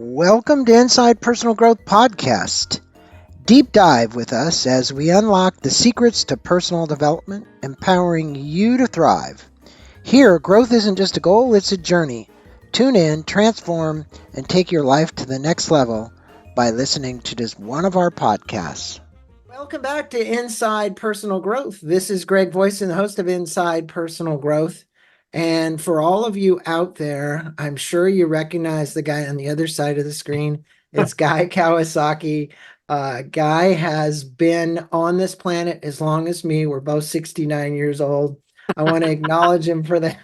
Welcome to Inside Personal Growth Podcast. Deep dive with us as we unlock the secrets to personal development, empowering you to thrive. Here, growth isn't just a goal, it's a journey. Tune in, transform, and take your life to the next level by listening to just one of our podcasts. Welcome back to Inside Personal Growth. This is Greg Voisin, the host of Inside Personal Growth. And for all of you out there, I'm sure you recognize the guy on the other side of the screen. It's Guy Kawasaki. Guy has been on this planet as long as me. We're both 69 years old. I want to acknowledge him for that.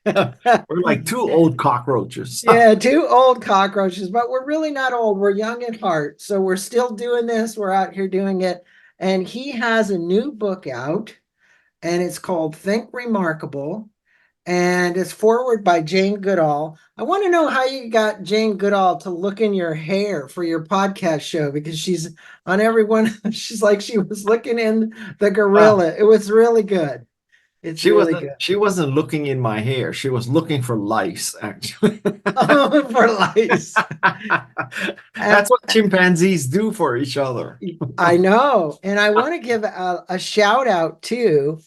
We're like two old cockroaches. Yeah, two old cockroaches, but we're really not old. We're young at heart. So we're still doing this. We're out here doing it. And he has a new book out, and it's called Think Remarkable. And it's forward by Jane Goodall. I want to know how you got Jane Goodall to look in your hair for your podcast show, because she's on every one. She's like she was looking in the gorilla. It was really good. It's really good. She wasn't looking in my hair. She was looking for lice, actually. Oh, for lice. That's what chimpanzees do for each other. I know. And I want to give a shout out to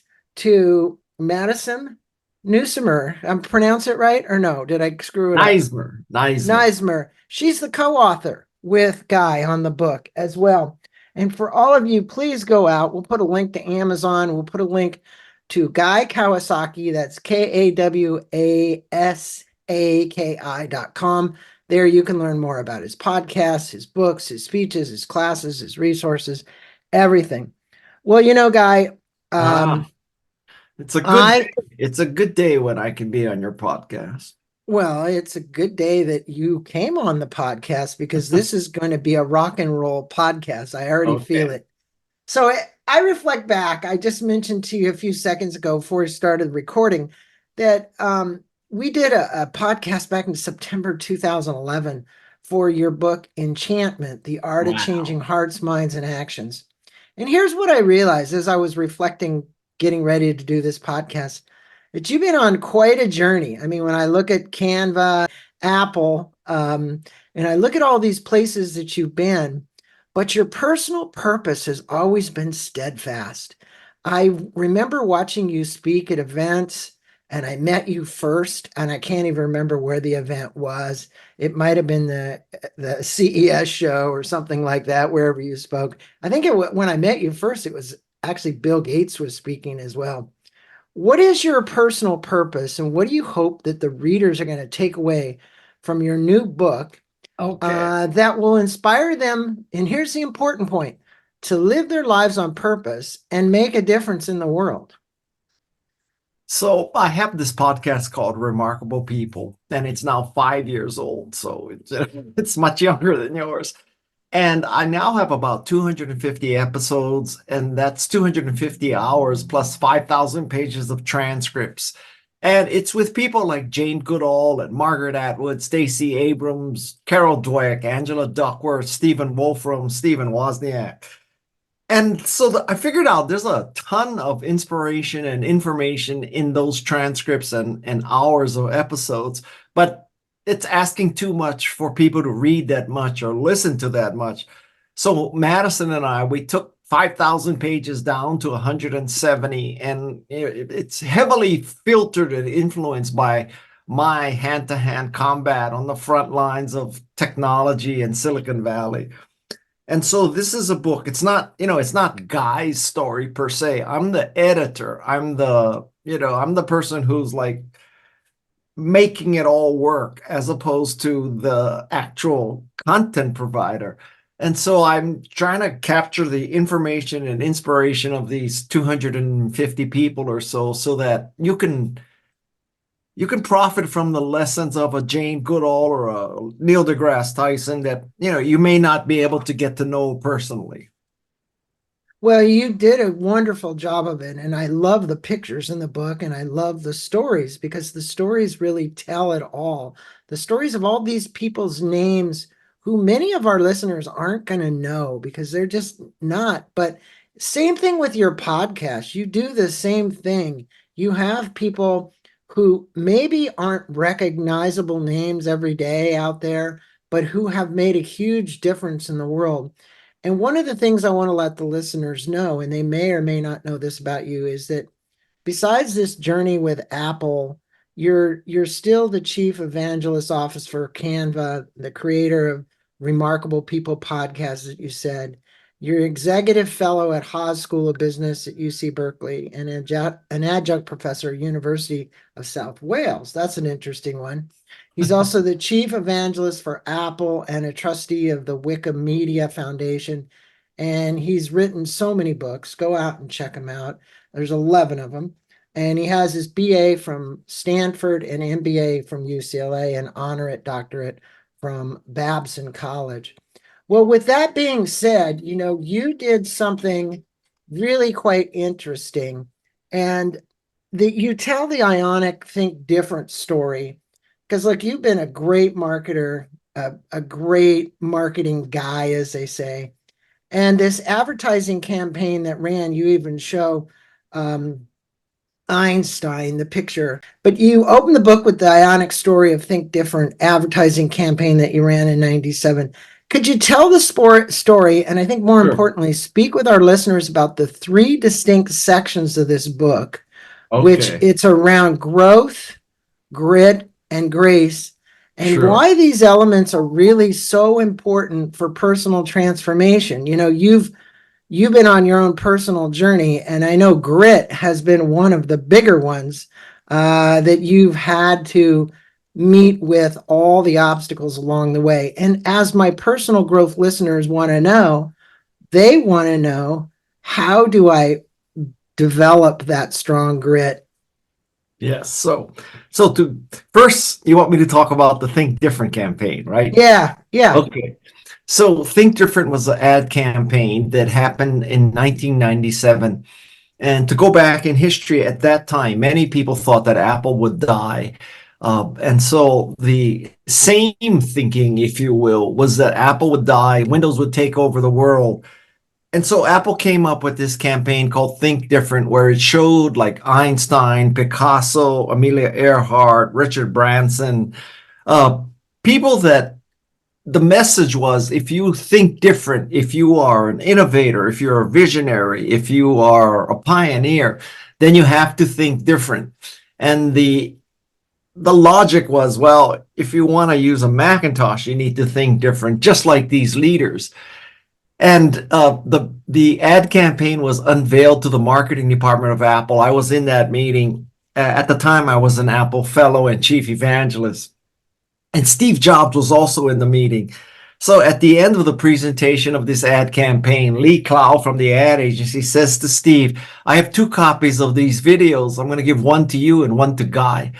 Madison Newsomer. Pronounce it right or no? Did I screw it up? Neismer. She's the co-author with Guy on the book as well. And for all of you, please go out. We'll put a link to Amazon. We'll put a link to Guy Kawasaki. That's KAWASAKI.com. There you can learn more about his podcasts, his books, his speeches, his classes, his resources, everything. Well, Guy, it's a good day. It's a good day when I can be on your podcast. Well, it's a good day that you came on the podcast, because this is going to be a rock and roll podcast. I already feel it. So I reflect back. I just mentioned to you a few seconds ago before we started recording that we did a podcast back in September 2011 for your book, Enchantment, The Art of Changing Hearts, Minds, and Actions. And here's what I realized as I was reflecting, getting ready to do this podcast, that you've been on quite a journey. I mean, when I look at Canva, Apple, and I look at all these places that you've been, but your personal purpose has always been steadfast. I remember watching you speak at events, and I met you first, and I can't even remember where the event was. It might have been the CES show or something like that, wherever you spoke. I think when I met you first, it was actually Bill Gates was speaking as well. What is your personal purpose, and what do you hope that the readers are going to take away from your new book that will inspire them? And here's the important point: to live their lives on purpose and make a difference in the world. So I have this podcast called Remarkable People, and it's now 5 years old. So it's much younger than yours. And I now have about 250 episodes, and that's 250 hours plus 5,000 pages of transcripts. And it's with people like Jane Goodall and Margaret Atwood, Stacey Abrams, Carol Dweck, Angela Duckworth, Stephen Wolfram, Stephen Wozniak. And so I figured out there's a ton of inspiration and information in those transcripts and hours of episodes, but it's asking too much for people to read that much or listen to that much. So Madison and I, we took 5,000 pages down to 170, and it's heavily filtered and influenced by my hand-to-hand combat on the front lines of technology in Silicon Valley. And so this is a book. It's not, it's not Guy's story per se. I'm the editor. I'm the person who's like making it all work, as opposed to the actual content provider. And so I'm trying to capture the information and inspiration of these 250 people or so that you can profit from the lessons of a Jane Goodall or a Neil deGrasse Tyson that, you may not be able to get to know personally. Well, you did a wonderful job of it. And I love the pictures in the book, and I love the stories, because the stories really tell it all. The stories of all these people's names who many of our listeners aren't going to know because they're just not. But same thing with your podcast. You do the same thing. You have people who maybe aren't recognizable names every day out there, but who have made a huge difference in the world. And one of the things I want to let the listeners know, and they may or may not know this about you, is that besides this journey with Apple, you're still the chief evangelist office for Canva, the creator of Remarkable People podcast that you said. You're executive fellow at Haas School of Business at UC Berkeley and an adjunct professor at University of South Wales. That's an interesting one. He's also the chief evangelist for Apple and a trustee of the Wikimedia Foundation. And he's written so many books. Go out and check him out. There's 11 of them. And he has his BA from Stanford and MBA from UCLA and honorate doctorate from Babson College. Well, with that being said, you did something really quite interesting. And you tell the Ionic Think Different story. Because look, you've been a great marketer, a great marketing guy, as they say. And this advertising campaign that ran, you even show Einstein, the picture. But you open the book with the Ionic story of Think Different advertising campaign that you ran in 97. Could you tell the story, and I think more importantly, speak with our listeners about the 3 distinct sections of this book, which it's around growth, grit, and grace, and why these elements are really so important for personal transformation. You've been on your own personal journey, and I know grit has been one of the bigger ones that you've had to meet with all the obstacles along the way. And as my personal growth listeners want to know, they want to know, how do I develop that strong grit? Yes. So first, you want me to talk about the Think Different campaign, right? Yeah. Okay. So Think Different was an ad campaign that happened in 1997. And to go back in history at that time, many people thought that Apple would die. And so the same thinking, if you will, was that Apple would die, Windows would take over the world. And so Apple came up with this campaign called Think Different, where it showed like Einstein, Picasso, Amelia Earhart, Richard Branson, people that the message was, if you think different, if you are an innovator, if you're a visionary, if you are a pioneer, then you have to think different. And the logic was, well, if you want to use a Macintosh, you need to think different, just like these leaders. And the ad campaign was unveiled to the marketing department of Apple. I was in that meeting. At the time, I was an Apple fellow and chief evangelist. And Steve Jobs was also in the meeting. So at the end of the presentation of this ad campaign, Lee Clow from the ad agency says to Steve, I have 2 copies of these videos. I'm going to give one to you and one to Guy.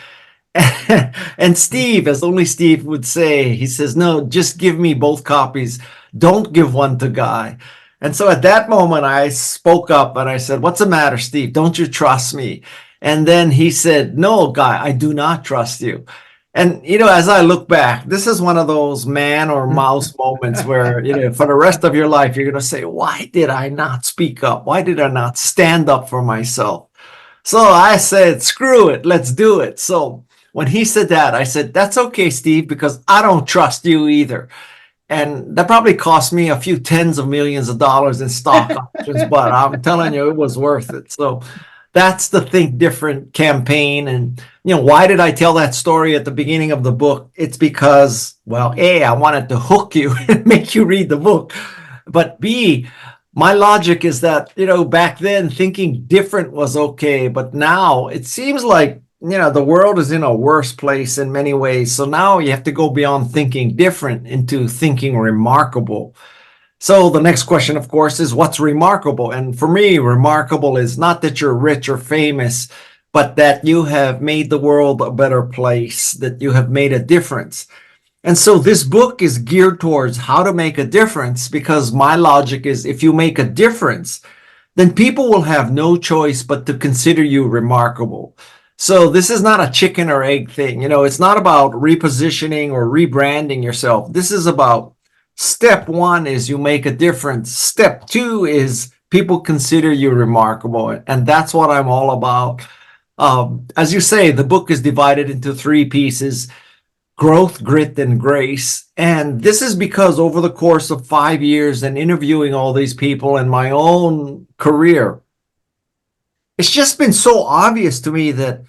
And Steve, as only Steve would say, he says, no, just give me both copies. Don't give one to Guy. And so at that moment, I spoke up and I said, what's the matter, Steve? Don't you trust me? And then he said, no, Guy, I do not trust you. And, as I look back, this is one of those man or mouse moments where, for the rest of your life, you're going to say, why did I not speak up? Why did I not stand up for myself? So I said, screw it, let's do it. So when he said that, I said, that's okay, Steve, because I don't trust you either. And that probably cost me a few tens of millions of dollars in stock options, but I'm telling you, it was worth it. So that's the Think Different campaign. And, why did I tell that story at the beginning of the book? It's because, well, A, I wanted to hook you and make you read the book. But B, my logic is that, back then thinking different was okay. But now it seems like, the world is in a worse place in many ways. So now you have to go beyond thinking different into thinking remarkable. So the next question, of course, is what's remarkable? And for me, remarkable is not that you're rich or famous, but that you have made the world a better place, that you have made a difference. And so this book is geared towards how to make a difference, because my logic is if you make a difference, then people will have no choice but to consider you remarkable. So this is not a chicken or egg thing. It's not about repositioning or rebranding yourself. This is about step 1 is you make a difference. Step 2 is people consider you remarkable. And that's what I'm all about. As you say, the book is divided into 3 pieces. growth, grit, and grace. And this is because over the course of 5 years and interviewing all these people and my own career, it's just been so obvious to me that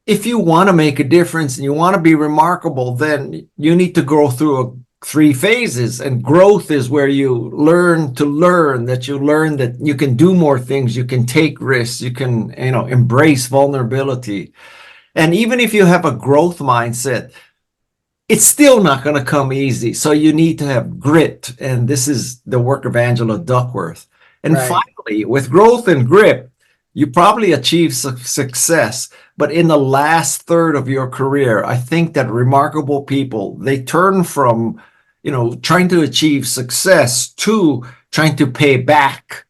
if you want to make a difference and you want to be remarkable, then you need to go through three phases. And growth is where you learn, that you learn that you can do more things, you can take risks, you can, embrace vulnerability. And even if you have a growth mindset, it's still not going to come easy. So you need to have grit. And this is the work of Angela Duckworth. And Right. finally, with growth and grit, you probably achieve success. But in the last third of your career, I think that remarkable people, they turn from, trying to achieve success to trying to pay back.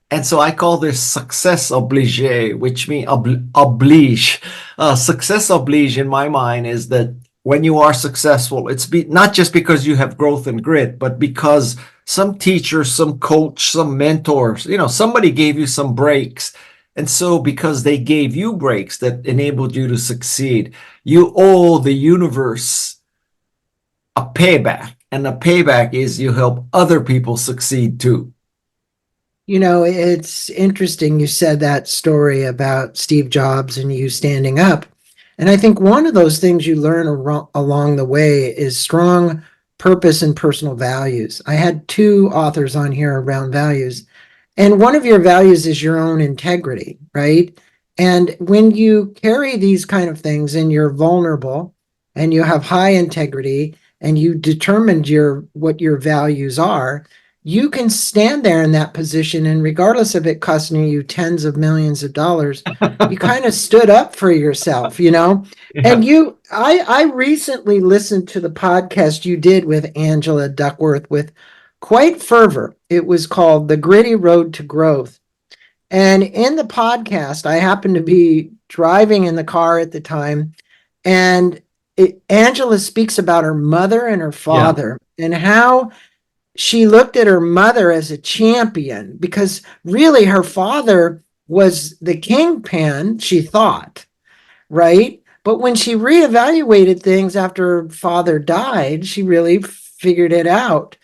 And so I call this success oblige, which means oblige. Success oblige in my mind is that when you are successful, it's not just because you have growth and grit, but because some teacher, some coach, some mentors, somebody gave you some breaks. And so because they gave you breaks that enabled you to succeed, you owe the universe a payback. And the payback is you help other people succeed too. It's interesting you said that story about Steve Jobs and you standing up. And I think one of those things you learn along the way is strong purpose and personal values. I had two authors on here around values, and one of your values is your own integrity, right? And when you carry these kind of things and you're vulnerable and you have high integrity and you determined what your values are, you can stand there in that position, and regardless of it costing you tens of millions of dollars, you kind of stood up for yourself, Yeah. And I recently listened to the podcast you did with Angela Duckworth with quite fervor. It was called The Gritty Road to Growth. And in the podcast, I happened to be driving in the car at the time, and Angela speaks about her mother and her father and how she looked at her mother as a champion, because really her father was the kingpin, she thought, right? But when she reevaluated things after her father died, she really figured it out.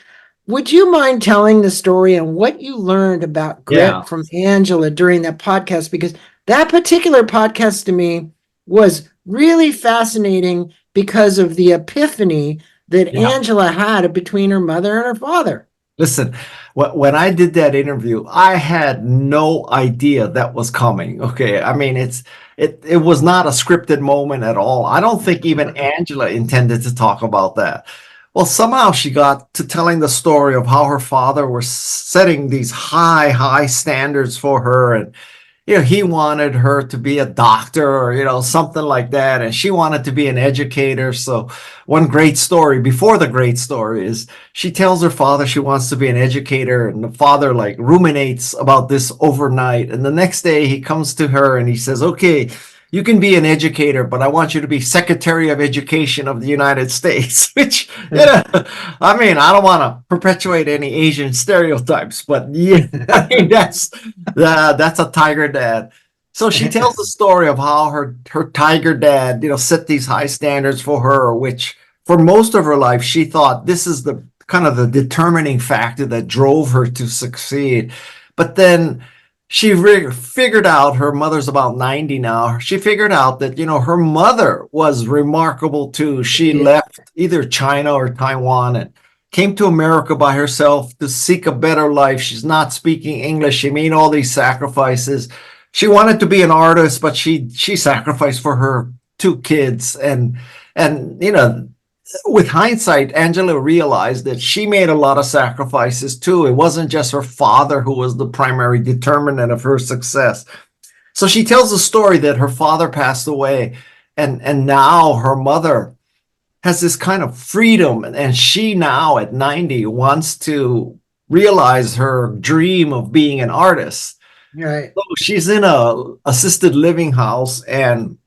Would you mind telling the story and what you learned about Yeah. grit from Angela during that podcast? Because that particular podcast to me was really fascinating because of the epiphany that Angela had between her mother and her father. Listen, when I did that interview, I had no idea that was coming. Okay. I mean, it was not a scripted moment at all. I don't think even Angela intended to talk about that. Well, somehow she got to telling the story of how her father was setting these high standards for her. And he wanted her to be a doctor or, something like that. And she wanted to be an educator. So one great story before the great story is she tells her father she wants to be an educator. And the father like ruminates about this overnight. And the next day he comes to her and he says, okay, you can be an educator, but I want you to be Secretary of Education of the United States, which, I mean, I don't want to perpetuate any Asian stereotypes, but yeah, I mean, that's a tiger dad. So she tells the story of how her tiger dad, set these high standards for her, which for most of her life, she thought this is the kind of the determining factor that drove her to succeed. But then she figured out, her mother's about 90 now. She figured out that, her mother was remarkable too. She left either China or Taiwan and came to America by herself to seek a better life. She's not speaking English. She made all these sacrifices. She wanted to be an artist, but she sacrificed for her two kids. And with hindsight, Angela realized that she made a lot of sacrifices too. It wasn't just her father who was the primary determinant of her success. So she tells the story that her father passed away, and now her mother has this kind of freedom, and she now at 90 wants to realize her dream of being an artist. Right. So she's in a assisted living house, and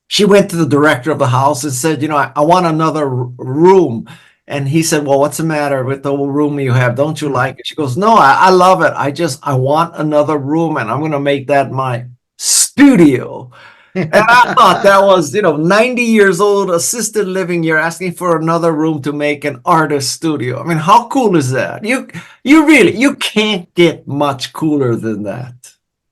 she went to the director of the house and said, I want another room. And he said, well, what's the matter with the room you have? Don't you like it? She goes, no, I love it. I want another room, and I'm going to make that my studio. And I thought that was, 90 years old, assisted living. You're asking for another room to make an artist studio. I mean, how cool is that? You can't get much cooler than that.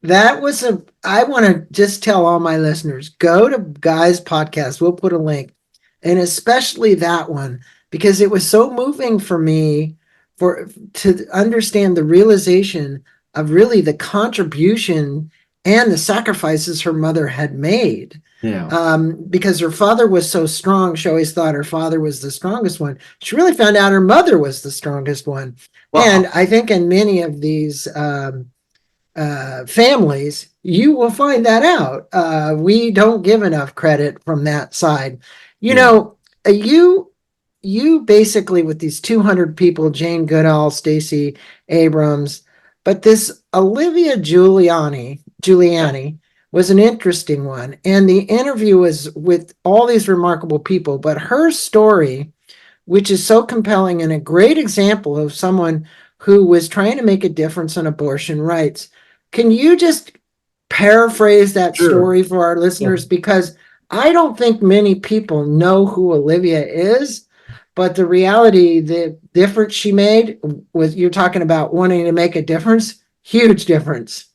I want to just tell all my listeners, go to Guy's podcast. We'll put a link, and especially that one, because it was so moving for me to understand the realization of really the contribution and the sacrifices her mother had made. Yeah. Because her father was so strong, she always thought her father was the strongest one. She really found out her mother was the strongest one. Well, and I think in many of these families, you will find that out. We don't give enough credit from that side. You Yeah. know, you basically, with these 200 people, Jane Goodall, Stacey Abrams, but this Olivia Giuliani was an interesting one. And the interview was with all these remarkable people, but her story, which is so compelling and a great example of someone who was trying to make a difference on abortion rights. Can you just paraphrase that Sure. story for our listeners? Because I don't think many people know who Olivia is, but the reality, the difference she made was, you're talking about wanting to make a difference, huge difference.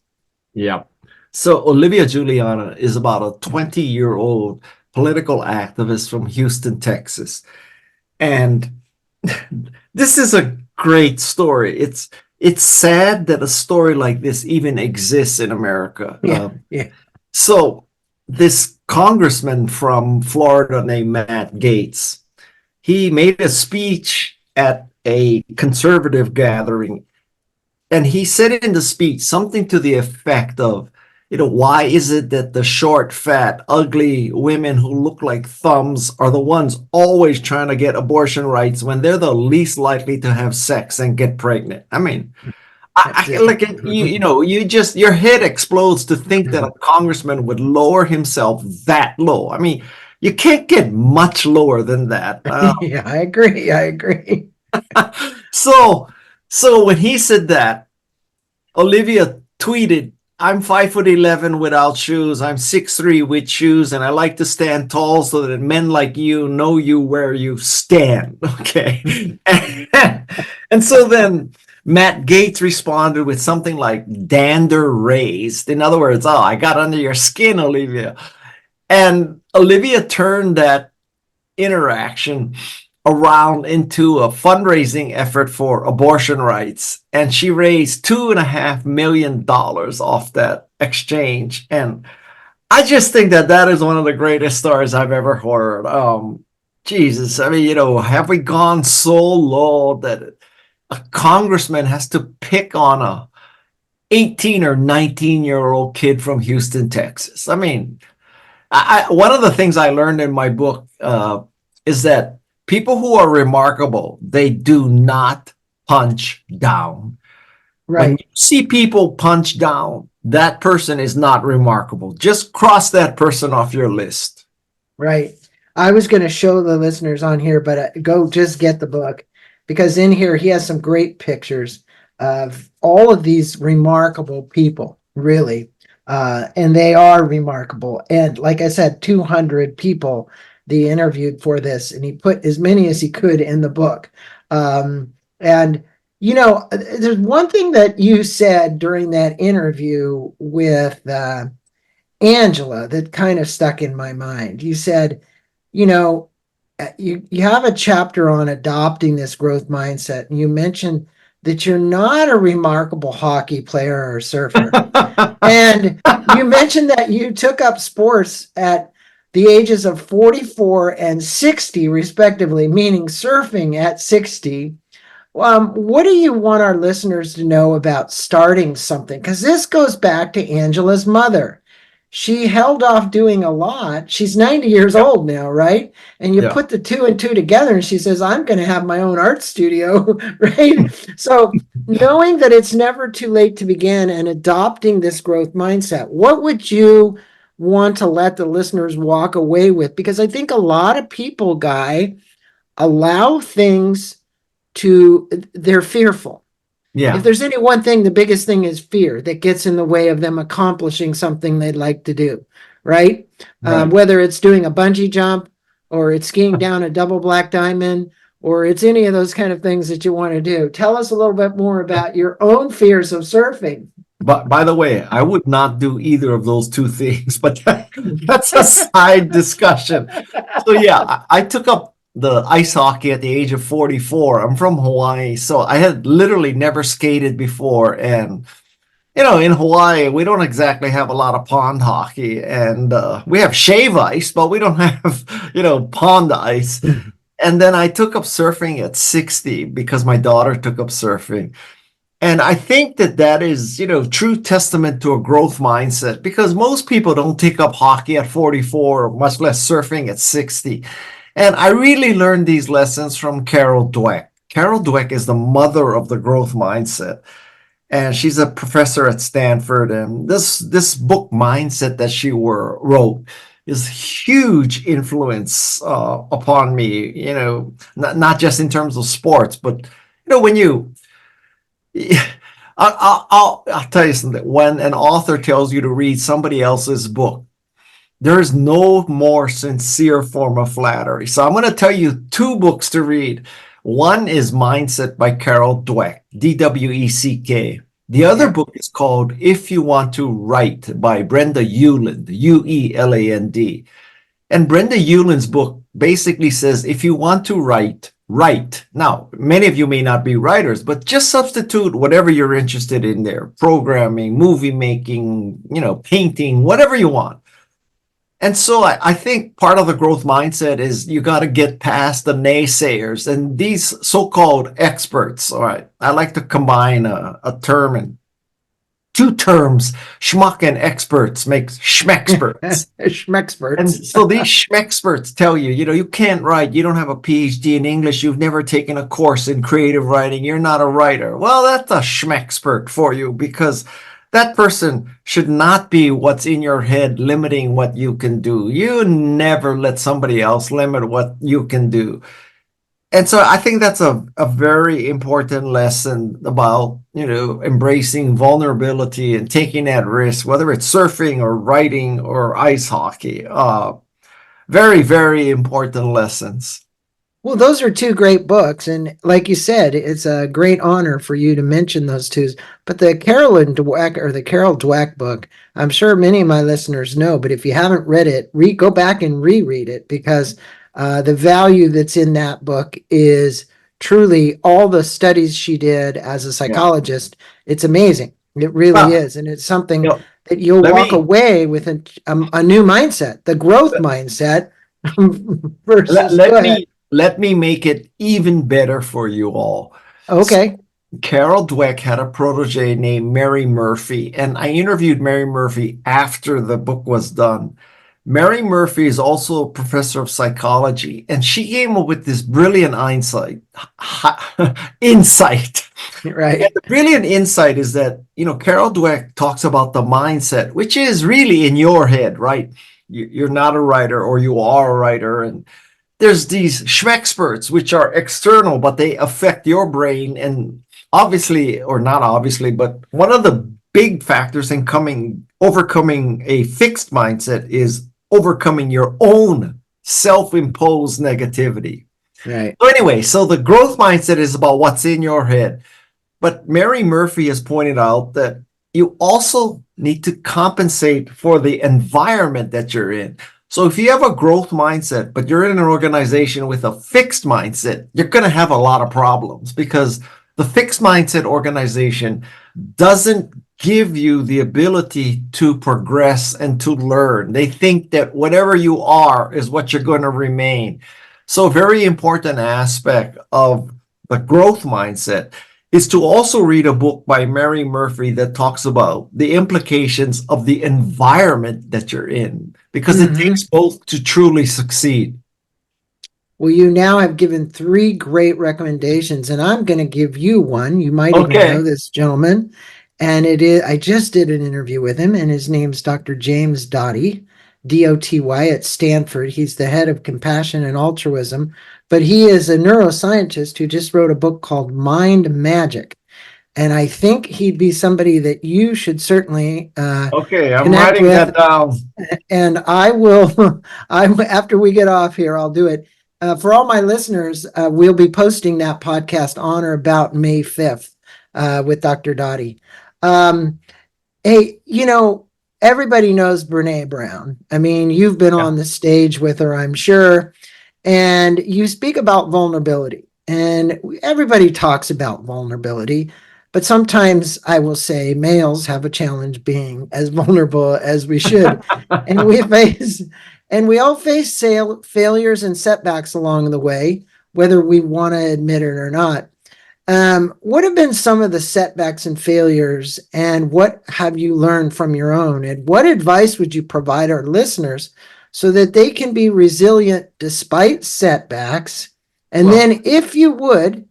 Yeah. So Olivia Giuliani is about a 20-year-old political activist from Houston, Texas. And this is a great story. It's sad that a story like this even exists in America. Yeah. So this congressman from Florida named Matt Gaetz, he made a speech at a conservative gathering, and he said in the speech something to the effect of, why is it that the short, fat, ugly women who look like thumbs are the ones always trying to get abortion rights when they're the least likely to have sex and get pregnant? I mean, your head explodes to think that a congressman would lower himself that low. I mean, you can't get much lower than that. Yeah, I agree. So when he said that, Olivia tweeted, "I'm 5'11" without shoes. I'm 6'3" with shoes, and I like to stand tall so that men like you know you where you stand." Okay. And so then Matt Gaetz responded with something like "dander raised." In other words, "Oh, I got under your skin, Olivia." And Olivia turned that interaction around into a fundraising effort for abortion rights, and she raised $2.5 million off that exchange. And I just think that is one of the greatest stories I've ever heard. Jesus, I mean, have we gone so low that a congressman has to pick on a 18 or 19-year-old kid from Houston, Texas? I mean, one of the things I learned in my book is that people who are remarkable, they do not punch down. Right. When you see people punch down, that person is not remarkable. Just cross that person off your list. Right. I was going to show the listeners on here, but go just get the book, because in here he has some great pictures of all of these remarkable people, really. And they are remarkable. And like I said, 200 people they interviewed for this, and he put as many as he could in the book. And there's one thing that you said during that interview with Angela that kind of stuck in my mind. You said, you have a chapter on adopting this growth mindset, and you mentioned that you're not a remarkable hockey player or surfer. And you mentioned that you took up sports at the ages of 44 and 60, respectively, meaning surfing at 60. What do you want our listeners to know about starting something? Because this goes back to Angela's mother. She held off doing a lot. She's 90 years old now, right? And you put the two and two together, and she says, "I'm going to have my own art studio," right? So knowing that it's never too late to begin and adopting this growth mindset, what would you want to let the listeners walk away with? Because I think a lot of people, Guy, allow things they're fearful. Yeah. If there's any one thing, the biggest thing is fear that gets in the way of them accomplishing something they'd like to do. right? Right. Whether it's doing a bungee jump or it's skiing down a double black diamond or it's any of those kind of things that you want to do. Tell us a little bit more about your own fears of surfing. But by the way, I would not do either of those two things, but that's a side discussion. So yeah, I took up the ice hockey at the age of 44. I'm from Hawaii, so I had literally never skated before. And in Hawaii, we don't exactly have a lot of pond hockey, and we have shave ice, but we don't have, pond ice. And then I took up surfing at 60 because my daughter took up surfing. And I think that is, true testament to a growth mindset, because most people don't take up hockey at 44, much less surfing at 60. And I really learned these lessons from Carol Dweck. Carol Dweck is the mother of the growth mindset, and she's a professor at Stanford. And this book, Mindset, that she wrote is huge influence upon me, not just in terms of sports, but, when you... I'll tell you something. When an author tells you to read somebody else's book, there is no more sincere form of flattery. So I'm going to tell you two books to read. One is Mindset by Carol Dweck, Dweck. The other book is called If You Want to Write by Brenda Ueland, Ueland. And Brenda Ueland's book basically says, if you want to write. Now, many of you may not be writers, but just substitute whatever you're interested in there: programming, movie making, painting, whatever you want. And so I think part of the growth mindset is you got to get past the naysayers and these so-called experts. All right. I like to combine a term and two terms. Schmuck and experts makes schmexperts. Schmexperts. And so these schmexperts tell you, you can't write. You don't have a PhD in English. You've never taken a course in creative writing. You're not a writer. Well, that's a schmexpert for you, because that person should not be what's in your head limiting what you can do. You never let somebody else limit what you can do. And so I think that's a very important lesson about, embracing vulnerability and taking that risk, whether it's surfing or writing or ice hockey. Very, very important lessons. Well, those are two great books. And like you said, it's a great honor for you to mention those two. But the Carol Dweck book, I'm sure many of my listeners know, but if you haven't read it, go back and reread it, because the value that's in that book is truly all the studies she did as a psychologist. Yeah. It's amazing. It really is. And it's something that you'll walk away with a new mindset, the growth mindset. Versus let me make it even better for you all. Okay. So, Carol Dweck had a protege named Mary Murphy, and I interviewed Mary Murphy after the book was done. Mary Murphy is also a professor of psychology, and she came up with this brilliant insight. Right. And the brilliant insight is that, Carol Dweck talks about the mindset, which is really in your head, right? You're not a writer, or you are a writer, and there's these schmexperts, which are external, but they affect your brain. And obviously, or not obviously, but one of the big factors in overcoming a fixed mindset is overcoming your own self-imposed negativity. Right. So anyway, so the growth mindset is about what's in your head. But Mary Murphy has pointed out that you also need to compensate for the environment that you're in. So if you have a growth mindset, but you're in an organization with a fixed mindset, you're going to have a lot of problems, because the fixed mindset organization doesn't give you the ability to progress and to learn. They think that whatever you are is what you're going to remain. So a very important aspect of the growth mindset is to also read a book by Mary Murphy that talks about the implications of the environment that you're in, because it takes both to truly succeed. Well, you now have given 3 great recommendations, and I'm going to give you one. You might even know this gentleman, and I just did an interview with him, and his name's Dr. James Doty, Doty, at Stanford. He's the head of compassion and altruism, but he is a neuroscientist who just wrote a book called Mind Magic. And I think he'd be somebody that you should certainly Okay, I'm connect writing that with. down. And I will, after we get off here, I'll do it. For all my listeners, we'll be posting that podcast on or about May 5th with Dr. Dottie. Hey, everybody knows Brene Brown. I mean, you've been Yeah. on the stage with her, I'm sure, and you speak about vulnerability. And everybody talks about vulnerability, but sometimes I will say males have a challenge being as vulnerable as we should. And we all face failures and setbacks along the way, whether we want to admit it or not. What have been some of the setbacks and failures, and what have you learned from your own? And what advice would you provide our listeners so that they can be resilient despite setbacks? And Well, then, if you would,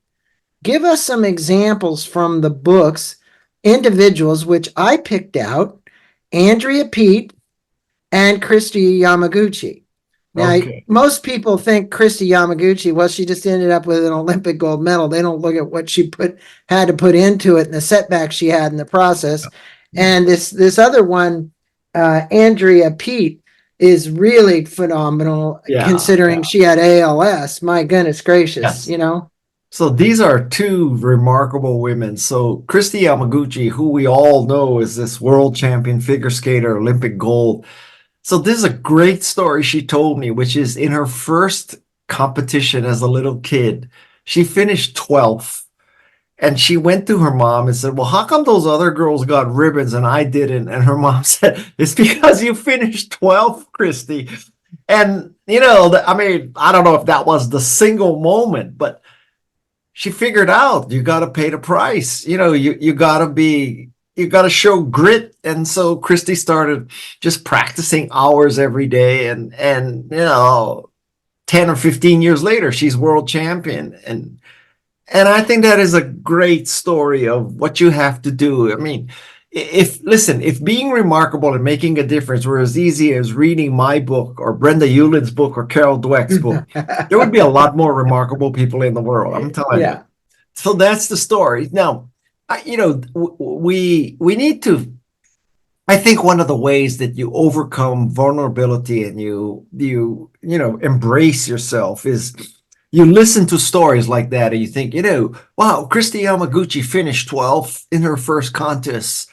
give us some examples from the books, individuals, which I picked out: Andrea Pete and Christy Yamaguchi. Now, okay. most people think Christy Yamaguchi, well, she just ended up with an Olympic gold medal. They don't look at what she had to put into it and the setbacks she had in the process. And this other one, Andrea Pete, is really phenomenal Yeah. considering she had ALS. My goodness gracious, Yes. you know? So these are two remarkable women. So Christy Yamaguchi, who we all know is this world champion figure skater, Olympic gold. So this is a great story she told me, which is in her first competition as a little kid, she finished 12th. And she went to her mom and said, well, how come those other girls got ribbons and I didn't? And her mom said, it's because you finished 12th, Christy. And, I mean, I don't know if that was the single moment, but she figured out you got to pay the price. You got to show grit. And so Christy started just practicing hours every day. And 10 or 15 years later, she's world champion. And I think that is a great story of what you have to do. I mean, if being remarkable and making a difference were as easy as reading my book or Brenda Eulin's book or Carol Dweck's book, there would be a lot more remarkable people in the world. I'm telling you. So that's the story. Now, we need to. I think one of the ways that you overcome vulnerability and you embrace yourself is you listen to stories like that and you think, wow, Christy Yamaguchi finished 12th in her first contest.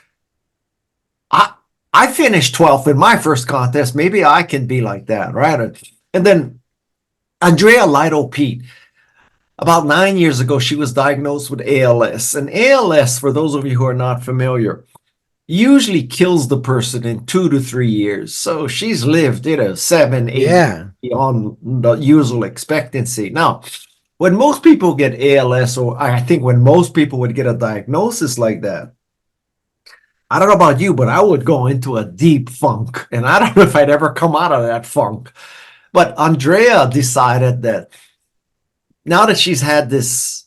I finished 12th in my first contest. Maybe I can be like that, right? And then Andrea Lido-Pete, about 9 years ago, she was diagnosed with ALS. And ALS, for those of you who are not familiar, usually kills the person in 2 to 3 years. So she's lived, 7, 8 beyond the usual expectancy. Now, when most people get ALS, or I think when most people would get a diagnosis like that, I don't know about you, but I would go into a deep funk. And I don't know if I'd ever come out of that funk. But Andrea decided that now that she's had this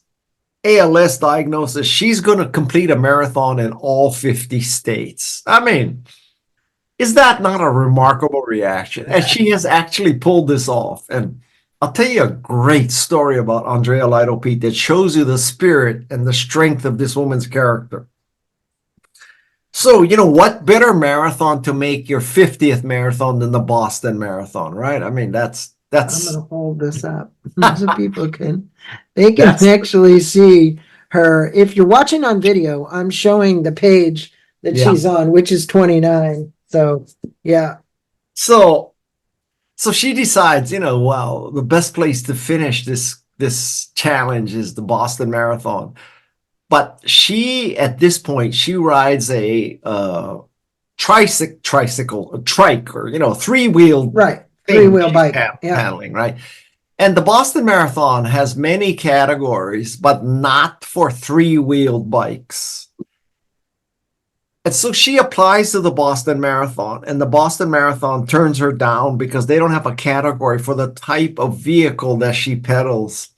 ALS diagnosis, she's going to complete a marathon in all 50 states. I mean, is that not a remarkable reaction? And she has actually pulled this off. And I'll tell you a great story about Andrea Lido-Pete that shows you the spirit and the strength of this woman's character. So, what better marathon to make your 50th marathon than the Boston Marathon, right? I mean, that's I'm going to hold this up so people can actually see her. If you're watching on video, I'm showing the page that she's on, which is 29. So, yeah. So she decides, well, the best place to finish this challenge is the Boston Marathon. But she, at this point, she rides a tricycle, a trike, or three-wheeled three-wheel bike paddling, right? And the Boston Marathon has many categories, but not for three-wheeled bikes. And so she applies to the Boston Marathon, and the Boston Marathon turns her down because they don't have a category for the type of vehicle that she pedals.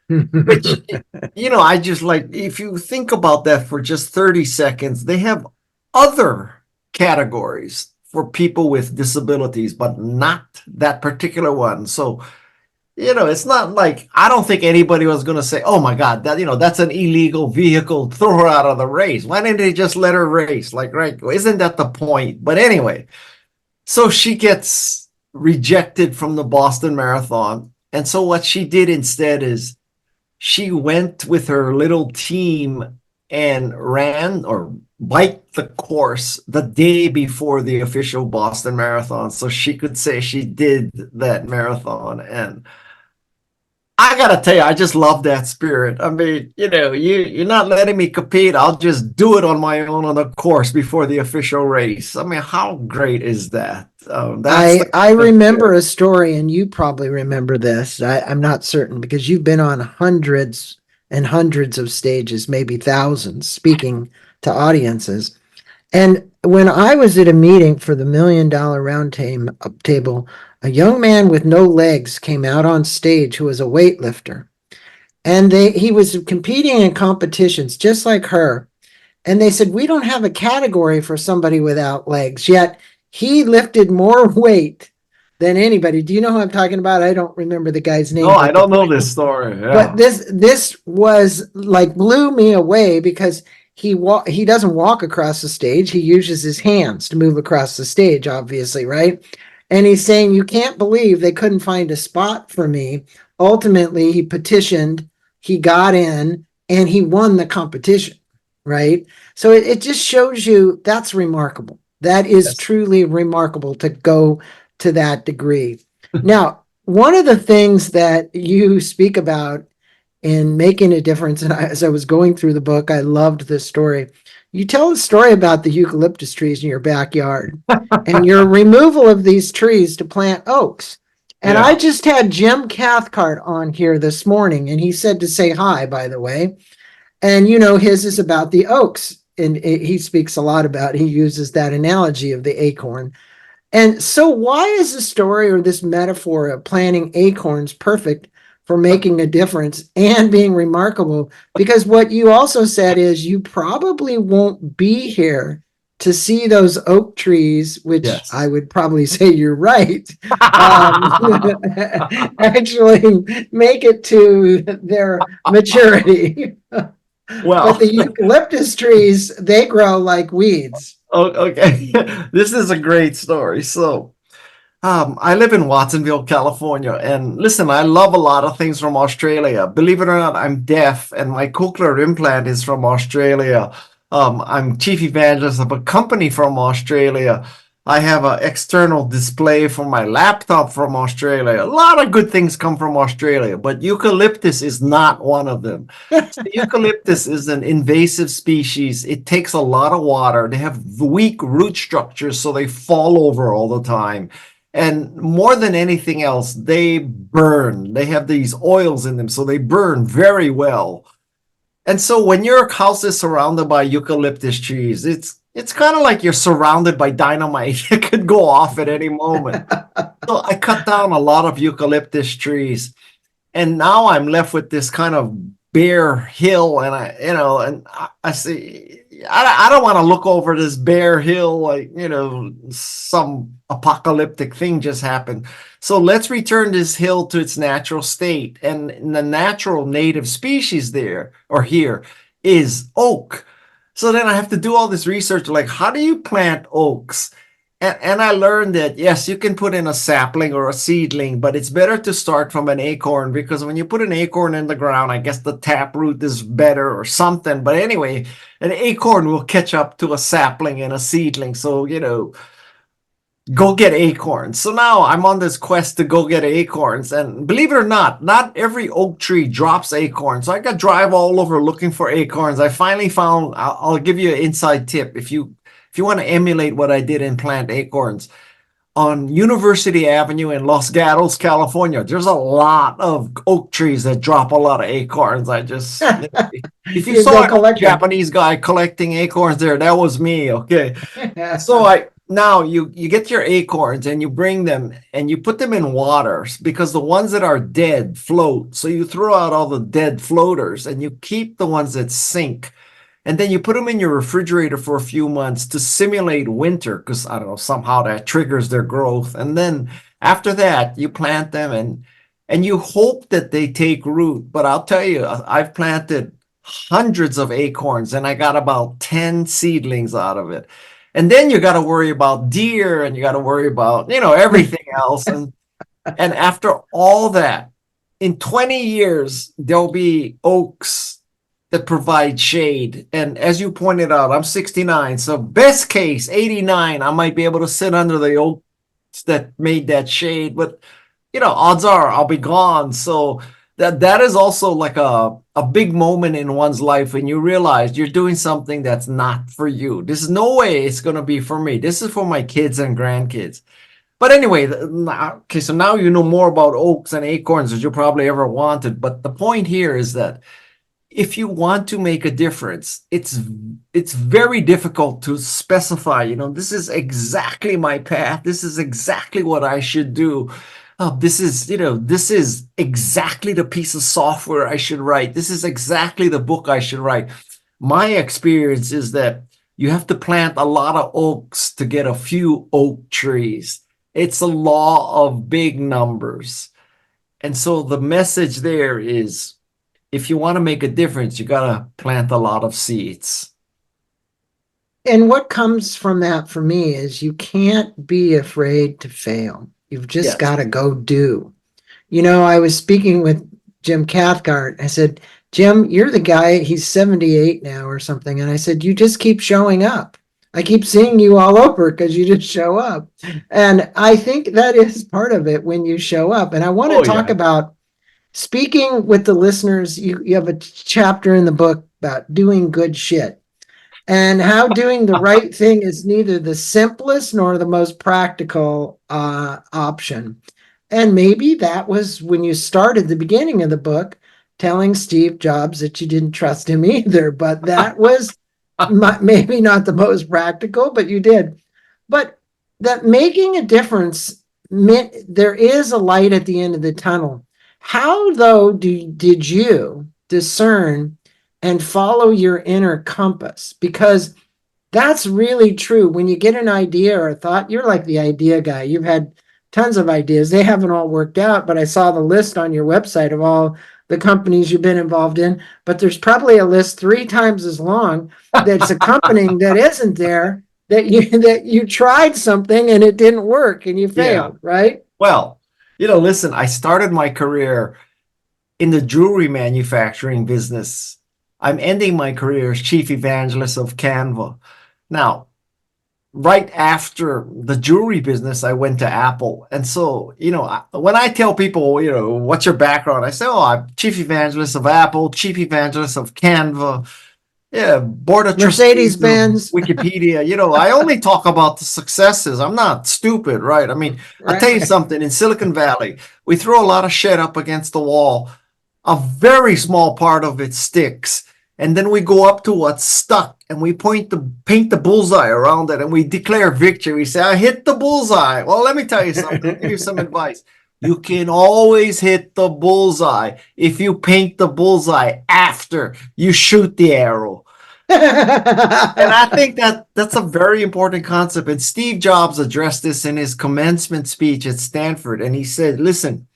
Which, I just if you think about that for just 30 seconds, they have other categories for people with disabilities, but not that particular one. So it's not like I don't think anybody was going to say, "Oh my God, that's an illegal vehicle. Throw her out of the race." Why didn't they just let her race? Like, right? Isn't that the point? But anyway, so she gets rejected from the Boston Marathon, and so what she did instead is she went with her little team and ran or biked the course the day before the official Boston Marathon, so she could say she did that marathon. And I gotta tell you, I just love that spirit. I mean, you're not letting me compete. I'll just do it on my own on the course before the official race. I mean, how great is that? That's I the remember spirit. a story, and you probably remember this. I'm not certain because you've been on hundreds and hundreds of stages, maybe thousands, speaking to audiences. And when I was at a meeting for the $1 Million Round Table, a young man with no legs came out on stage who was a weightlifter. And he was competing in competitions just like her. And they said, we don't have a category for somebody without legs. Yet he lifted more weight than anybody. Do you know who I'm talking about? I don't remember the guy's No, name, I but the don't know point this story. but Yeah. this was like blew me away because he doesn't walk across the stage. He uses his hands to move across the stage, obviously, right? And he's saying, you can't believe they couldn't find a spot for me. Ultimately, he petitioned, he got in, and he won the competition, right? So it just shows you that's remarkable. That is Yes. truly remarkable to go to that degree. Now, one of the things that you speak about in making a difference, and as I was going through the book, I loved this story. You tell a story about the eucalyptus trees in your backyard and your removal of these trees to plant oaks. And I Yeah. just had Jim Cathcart on here this morning, and he said to say hi, by the way. And his is about the oaks. And he speaks a lot about, he uses that analogy of the acorn. And so, why is the story or this metaphor of planting acorns perfect for making a difference and being remarkable? Because what you also said is you probably won't be here to see those oak trees, which I Yes. would probably say you're right, um, actually make it to their maturity. But Well, the eucalyptus trees, they grow like weeds. okay. This is a great story. So, I live in Watsonville, California, and listen, I love a lot of things from Australia. Believe it or not, I'm deaf, and my cochlear implant is from Australia. I'm chief evangelist of a company from Australia. I have an external display for my laptop from Australia. A lot of good things come from Australia, but eucalyptus is not one of them. So eucalyptus is an invasive species. It takes a lot of water. They have weak root structures, so they fall over all the time. And more than anything else, they burn. They have these oils in them, so they burn very well. And so when your house is surrounded by eucalyptus trees, it's kind of like you're surrounded by dynamite. It could go off at any moment. So I cut down a lot of eucalyptus trees, and now I'm left with this kind of bare hill, and I see. I don't want to look over this bare hill like some apocalyptic thing just happened. So let's return this hill to its natural state, and the natural native species there or here is oak. So then I have to do all this research, like how do you plant oaks? And I learned that, yes, you can put in a sapling or a seedling, but it's better to start from an acorn because when you put an acorn in the ground, I guess the taproot is better or something. But anyway, an acorn will catch up to a sapling and a seedling. So, go get acorns. So now I'm on this quest to go get acorns. And believe it or not every oak tree drops acorns. So I got drive all over looking for acorns. I finally found, I'll give you an inside tip. If you want to emulate what I did and plant acorns on University Avenue in Los Gatos, California, there's a lot of oak trees that drop a lot of acorns. If you You saw go a collect them. Japanese guy collecting acorns there, that was me. Okay. So now you get your acorns and you bring them and you put them in water because the ones that are dead float. So you throw out all the dead floaters and you keep the ones that sink. And then you put them in your refrigerator for a few months to simulate winter because I don't know, somehow that triggers their growth. And then after that, you plant them and and you hope that they take root. But I'll tell you, I've planted hundreds of acorns and I got about 10 seedlings out of it. And then you got to worry about deer and you got to worry about, everything else. And after all that, in 20 years, there'll be oaks that provide shade. And as you pointed out, I'm 69. So best case, 89, I might be able to sit under the oaks that made that shade. But, odds are I'll be gone. So that is also like a big moment in one's life when you realize you're doing something that's not for you. There's no way it's going to be for me. This is for my kids and grandkids. But anyway, okay, so now you know more about oaks and acorns than you probably ever wanted. But the point here is that if you want to make a difference, it's very difficult to specify, this is exactly my path. This is exactly what I should do. This is exactly the piece of software I should write. This is exactly the book I should write. My experience is that you have to plant a lot of oaks to get a few oak trees. It's a law of big numbers. And so the message there is, if you want to make a difference, you got to plant a lot of seeds. And what comes from that for me is you can't be afraid to fail. You've just got to go do. I was speaking with Jim Cathcart. I said, Jim, you're the guy, he's 78 now or something. And I said, you just keep showing up. I keep seeing you all over because you just show up. And I think that is part of it when you show up. And I want to talk about speaking with the listeners. You have a chapter in the book about doing good shit and how doing the right thing is neither the simplest nor the most practical option. And maybe that was when you started the beginning of the book telling Steve Jobs that you didn't trust him either. But that was maybe not the most practical, but you did. But that making a difference meant there is a light at the end of the tunnel. How, though, did you discern and follow your inner compass? Because that's really true. When you get an idea or a thought, you're like the idea guy. You've had tons of ideas. They haven't all worked out, but I saw the list on your website of all the companies you've been involved in. But there's probably a list 3 times as long that's accompanying that isn't there, that you tried something and it didn't work and you failed, right? Well, listen, I started my career in the jewelry manufacturing business. I'm ending my career as chief evangelist of Canva. Now, right after the jewelry business, I went to Apple. And so, when I tell people, what's your background? I say, I'm chief evangelist of Apple, chief evangelist of Canva, board of trustees, Mercedes-Benz, Wikipedia. I only talk about the successes. I'm not stupid, right? I mean, I'll tell you something. In Silicon Valley, we throw a lot of shit up against the wall. A very small part of it sticks. And then we go up to what's stuck and we paint the bullseye around it and we declare victory. We say, I hit the bullseye. Well, let me tell you something. I'll give you some advice. You can always hit the bullseye if you paint the bullseye after you shoot the arrow. And I think that's a very important concept. And Steve Jobs addressed this in his commencement speech at Stanford. And he said, listen,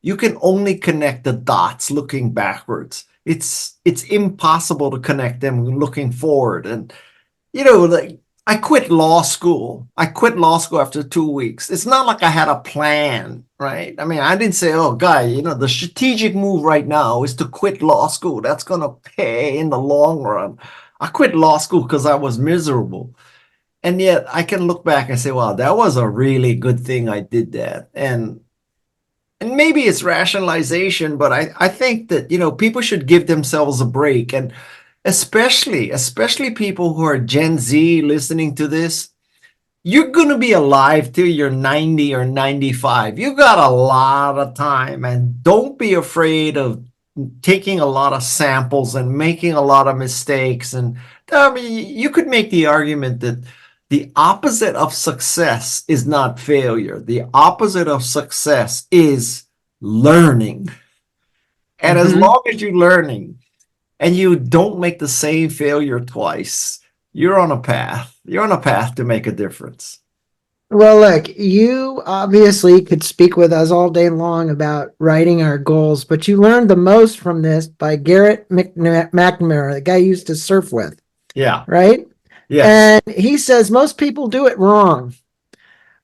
you can only connect the dots looking backwards. It's impossible to connect them looking forward. And, I quit law school. I quit law school after 2 weeks. It's not like I had a plan, right? I mean, I didn't say, oh, Guy, the strategic move right now is to quit law school. That's going to pay in the long run. I quit law school because I was miserable. And yet I can look back and say, wow, that was a really good thing I did that. And maybe it's rationalization, but I think that, people should give themselves a break. And especially people who are Gen Z listening to this, you're going to be alive till you're 90 or 95. You got a lot of time, and don't be afraid of taking a lot of samples and making a lot of mistakes. And I mean, you could make the argument that the opposite of success is not failure. The opposite of success is learning. And as long as you're learning and you don't make the same failure twice, you're on a path. You're on a path to make a difference. Well, look, you obviously could speak with us all day long about writing our goals, but you learned the most from this by Garrett McNamara, the guy you used to surf with, Yeah. right? Yes. And he says most people do it wrong.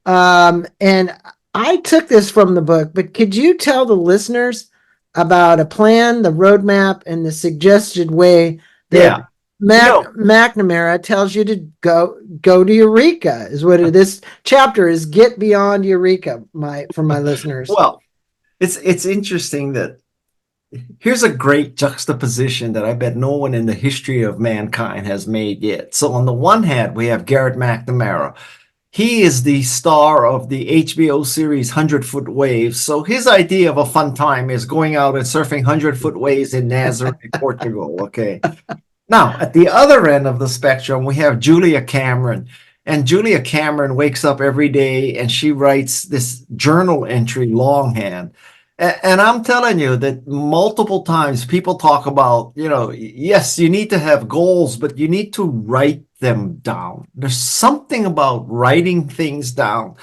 And I took this from the book, but could you tell the listeners about a plan, the roadmap, and the suggested way that Yeah. You know, McNamara tells you to go to Eureka? Is what this chapter is. Get beyond Eureka, for my listeners. well, it's interesting that here's a great juxtaposition that I bet no one in the history of mankind has made yet. So on the one hand, we have Garrett McNamara. He is the star of the HBO series 100-Foot Waves. So his idea of a fun time is going out and surfing 100-foot waves in Nazareth, Portugal. Okay. Now, at the other end of the spectrum, we have Julia Cameron. And Julia Cameron wakes up every day and she writes this journal entry longhand. And I'm telling you that multiple times people talk about, yes, you need to have goals, but you need to write them down. There's something about writing things down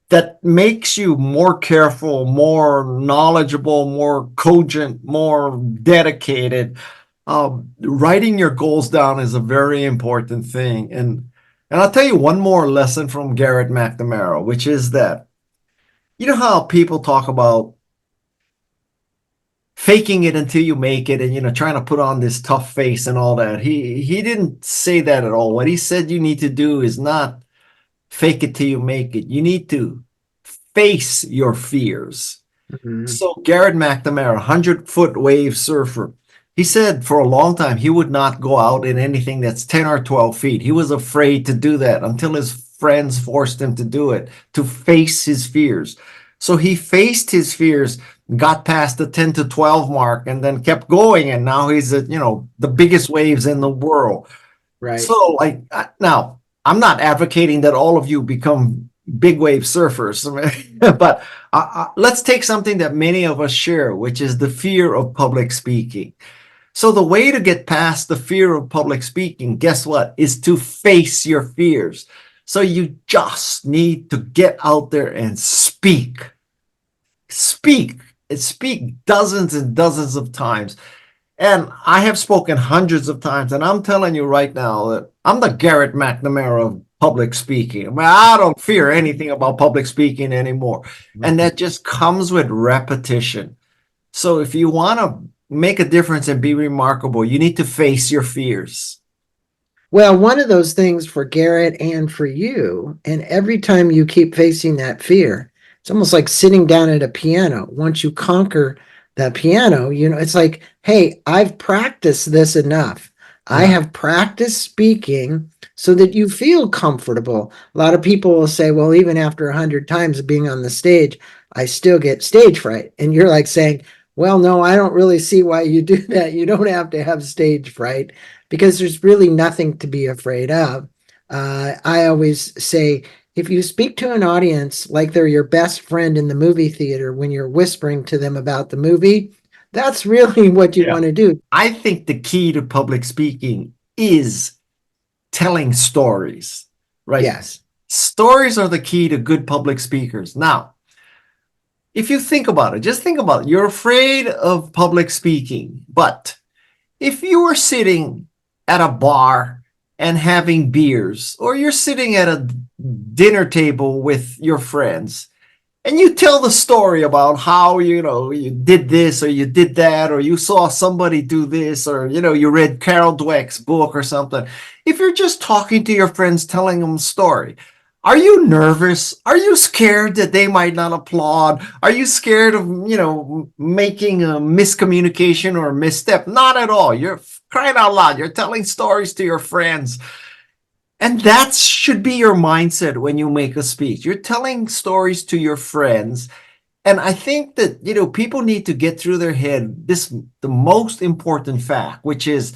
that makes you more careful, more knowledgeable, more cogent, more dedicated. Writing your goals down is a very important thing. And I'll tell you one more lesson from Garrett McNamara, which is that you know how people talk about faking it until you make it and trying to put on this tough face and all that. He didn't say that at all. What he said you need to do is not fake it till you make it. You need to face your fears. Mm-hmm. So Garrett McNamara, 100-foot wave surfer, he said for a long time he would not go out in anything that's 10 or 12 feet. He was afraid to do that until his friends forced him to do it, to face his fears. So he faced his fears, got past the 10 to 12 mark, and then kept going. And now he's at, the biggest waves in the world. Right. So now I'm not advocating that all of you become big wave surfers, but let's take something that many of us share, which is the fear of public speaking. So the way to get past the fear of public speaking, guess what, is to face your fears. So you just need to get out there and speak. Speak dozens and dozens of times. And I have spoken hundreds of times, and I'm telling you right now that I'm the Garrett McNamara of public speaking. I mean, I don't fear anything about public speaking anymore. And that just comes with repetition. So if you want to make a difference and be remarkable, you need to face your fears. Well, one of those things for Garrett and for you, and every time you keep facing that fear, it's almost like sitting down at a piano. Once you conquer that piano, it's like, hey, I've practiced this enough. I have practiced speaking so that you feel comfortable. A lot of people will say, well, even after 100 times of being on the stage, I still get stage fright. And you're like saying, well, no, I don't really see why you do that. You don't have to have stage fright because there's really nothing to be afraid of. I always say, if you speak to an audience like they're your best friend in the movie theater when you're whispering to them about the movie, that's really what you want to do. I think the key to public speaking is telling stories, right? Yes. Stories are the key to good public speakers. Now, if you think about it, just think about it. You're afraid of public speaking, but if you were sitting at a bar and having beers, or you're sitting at a dinner table with your friends, and you tell the story about how, you did this or you did that, or you saw somebody do this, or, you read Carol Dweck's book or something. If you're just talking to your friends, telling them a story, are you nervous? Are you scared that they might not applaud? Are you scared of, making a miscommunication or a misstep? Not at all. You're crying out loud. You're telling stories to your friends. And that should be your mindset when you make a speech. You're telling stories to your friends. And I think that, people need to get through their head the most important fact, which is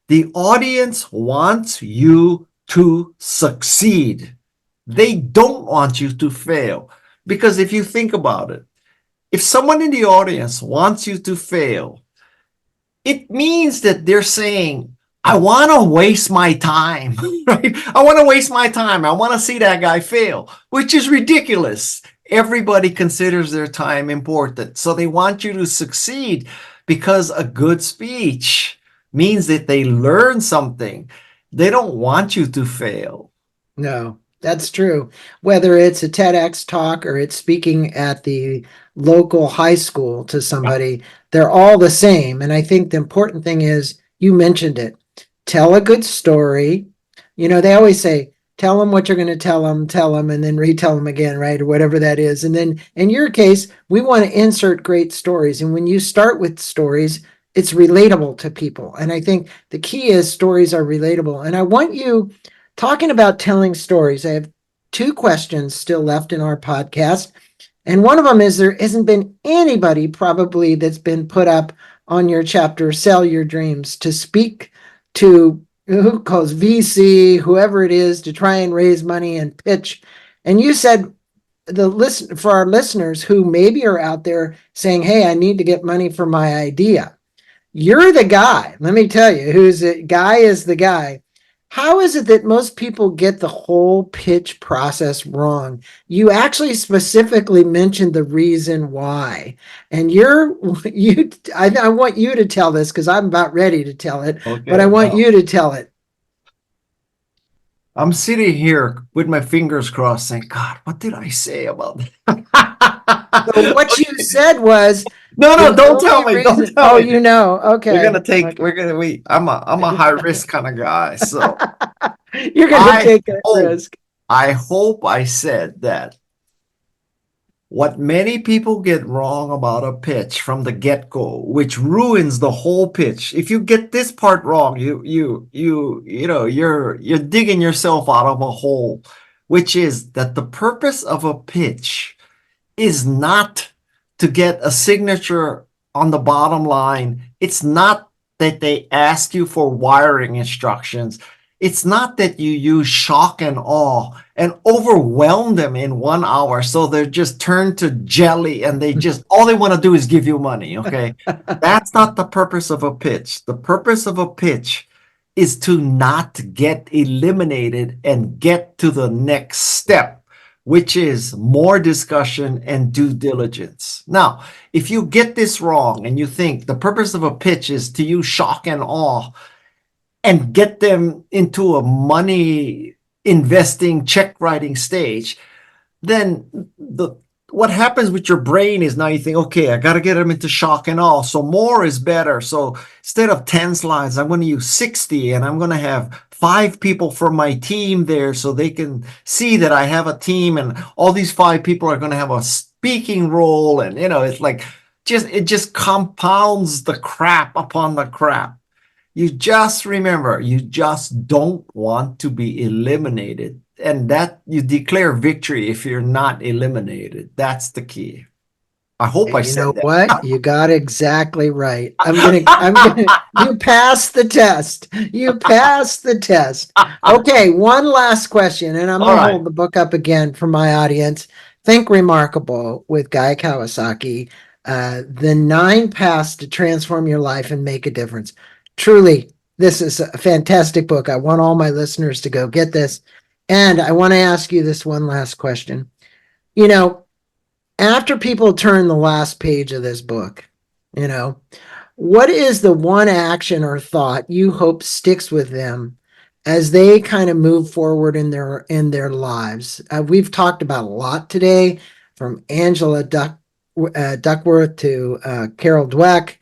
the audience wants you to succeed. They don't want you to fail. Because if you think about it, if someone in the audience wants you to fail, it means that they're saying, I want to waste my time, right? I want to waste my time. I want to see that guy fail, which is ridiculous. Everybody considers their time important. So they want you to succeed because a good speech means that they learn something. They don't want you to fail. No, that's true. Whether it's a TEDx talk or it's speaking at the local high school to somebody, they're all the same. And I think the important thing is you mentioned it. Tell a good story. You know, they always say, tell them what you're going to tell them, and then retell them again, right? Or whatever that is. And then in your case, we want to insert great stories. And when you start with stories, it's relatable to people. And I think the key is stories are relatable. And I want you talking about telling stories. I have two questions still left in our podcast. And one of them is there hasn't been anybody probably that's been put up on your chapter, Sell Your Dreams, to speak to who calls VC, whoever it is, to try and raise money and pitch. And you said for our listeners who maybe are out there saying, hey, I need to get money for my idea. You're the guy. Let me tell you, Guy is the guy. How is it that most people get the whole pitch process wrong? You actually specifically mentioned the reason why. And I want you to tell this because I'm about ready to tell it, but I want you to tell it. I'm sitting here with my fingers crossed saying, God, what did I say about that? So what you said was no, don't tell me. Don't tell me. You know. Okay. I'm a high risk kind of guy. So you're gonna take that risk. I hope I said that what many people get wrong about a pitch from the get-go, which ruins the whole pitch. If you get this part wrong, you're digging yourself out of a hole, which is that the purpose of a pitch is not to get a signature on the bottom line. It's not that they ask you for wiring instructions. It's not that you use shock and awe and overwhelm them in 1 hour so they're just turned to jelly and all they want to do is give you money, okay? That's not the purpose of a pitch. The purpose of a pitch is to not get eliminated and get to the next step, which is more discussion and due diligence. Now, if you get this wrong and you think the purpose of a pitch is to use shock and awe and get them into a money investing, check writing stage, then what happens with your brain is now you think, okay, I got to get them into shock and awe. So more is better. So instead of 10 slides, I'm going to use 60 and I'm going to have 5 people from my team there so they can see that I have a team and all these 5 people are going to have a speaking role. And, it's like, it just compounds the crap upon the crap. You just remember, you just don't want to be eliminated. And that you declare victory if you're not eliminated. That's the key. I hope I said that. You know what? You got exactly right. You passed the test. You passed the test. Okay, one last question, and I'm going to hold the book up again for my audience. Think Remarkable with Guy Kawasaki. The 9 paths to transform your life and make a difference. Truly, this is a fantastic book. I want all my listeners to go get this. And I want to ask you this one last question. After people turn the last page of this book, what is the one action or thought you hope sticks with them as they kind of move forward in their lives? We've talked about a lot today, from Angela Duckworth to Carol Dweck,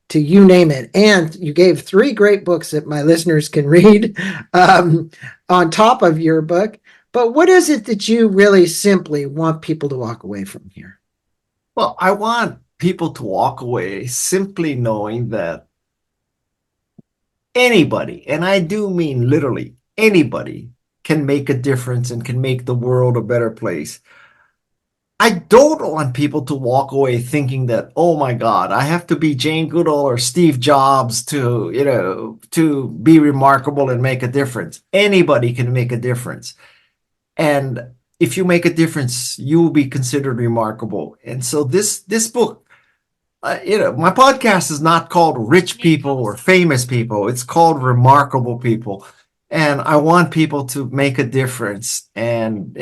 to you name it. And you gave 3 great books that my listeners can read on top of your book. But what is it that you really simply want people to walk away from here? Well, I want people to walk away simply knowing that anybody, and I do mean literally anybody, can make a difference and can make the world a better place. I don't want people to walk away thinking that, oh my God, I have to be Jane Goodall or Steve Jobs to be remarkable and make a difference. Anybody can make a difference. And if you make a difference, you will be considered remarkable. And so this book my podcast is not called Rich People or Famous People. It's called Remarkable People. And I want people to make a difference. And,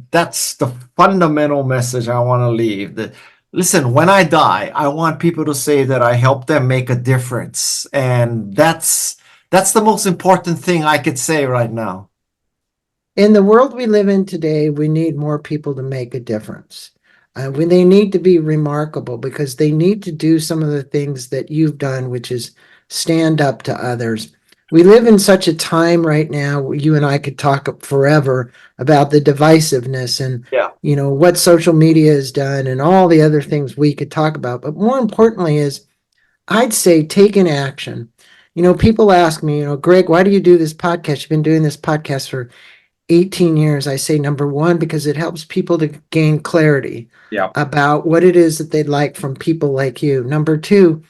that's the fundamental message I want to leave. That, listen, when I die, I want people to say that I helped them make a difference. And that's the most important thing I could say right now. In the world we live in today, we need more people to make a difference. When they need to be remarkable because they need to do some of the things that you've done, which is stand up to others. We live in such a time right now where you and I could talk forever about the divisiveness and what social media has done and all the other things we could talk about. But more importantly is, I'd say take an action. People ask me, Greg, why do you do this podcast? You've been doing this podcast for 18 years. I say, number one, because it helps people to gain clarity about what it is that they'd like from people like you. Number two,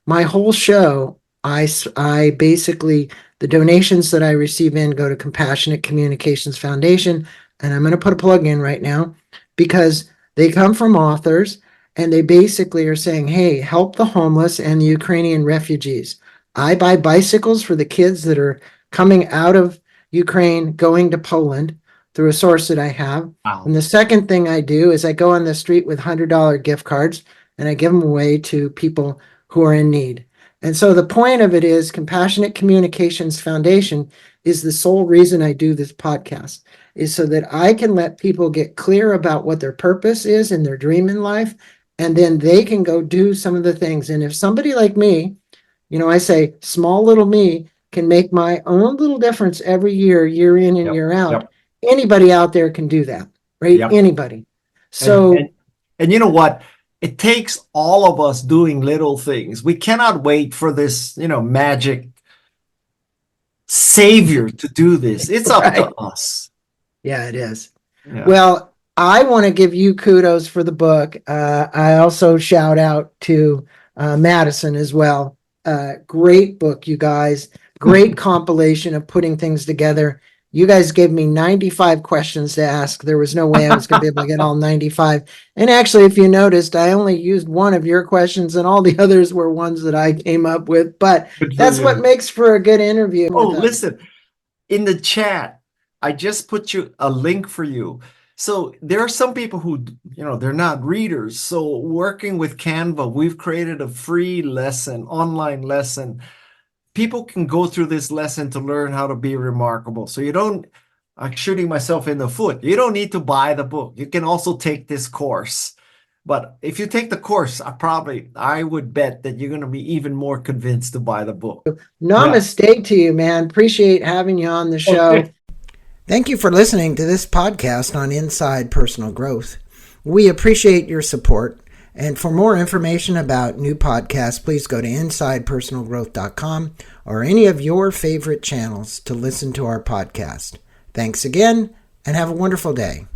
my whole show, I basically, the donations that I receive in go to Compassionate Communications Foundation. And I'm going to put a plug in right now because they come from authors and they basically are saying, hey, help the homeless and the Ukrainian refugees. I buy bicycles for the kids that are coming out of Ukraine, going to Poland through a source that I have. Wow. And the second thing I do is I go on the street with $100 gift cards and I give them away to people who are in need. And so the point of it is Compassionate Communications Foundation is the sole reason I do this podcast, is so that I can let people get clear about what their purpose is and their dream in life. And then they can go do some of the things. And if somebody like me, I say small little me, can make my own little difference every year in and year out. Anybody out there can do that, right? Anybody. So, and you know what? It takes all of us doing little things. We cannot wait for this, magic savior to do this. It's up to us. Yeah, it is. Yeah. Well, I want to give you kudos for the book. I also shout out to Madison as well. Great book, you guys. Great compilation of putting things together. You guys gave me 95 questions to ask. There was no way I was going to be able to get all 95. And actually, if you noticed, I only used one of your questions and all the others were ones that I came up with. But that's what makes for a good interview. Oh, listen, in the chat, I just put you a link for you. So there are some people who, they're not readers. So working with Canva, we've created a free lesson, online lesson. People can go through this lesson to learn how to be remarkable. So I'm shooting myself in the foot. You don't need to buy the book. You can also take this course. But if you take the course, I would bet that you're going to be even more convinced to buy the book. Namaste to you, man. Appreciate having you on the show. Okay. Thank you for listening to this podcast on Inside Personal Growth. We appreciate your support. And for more information about new podcasts, please go to InsidePersonalGrowth.com or any of your favorite channels to listen to our podcast. Thanks again, and have a wonderful day.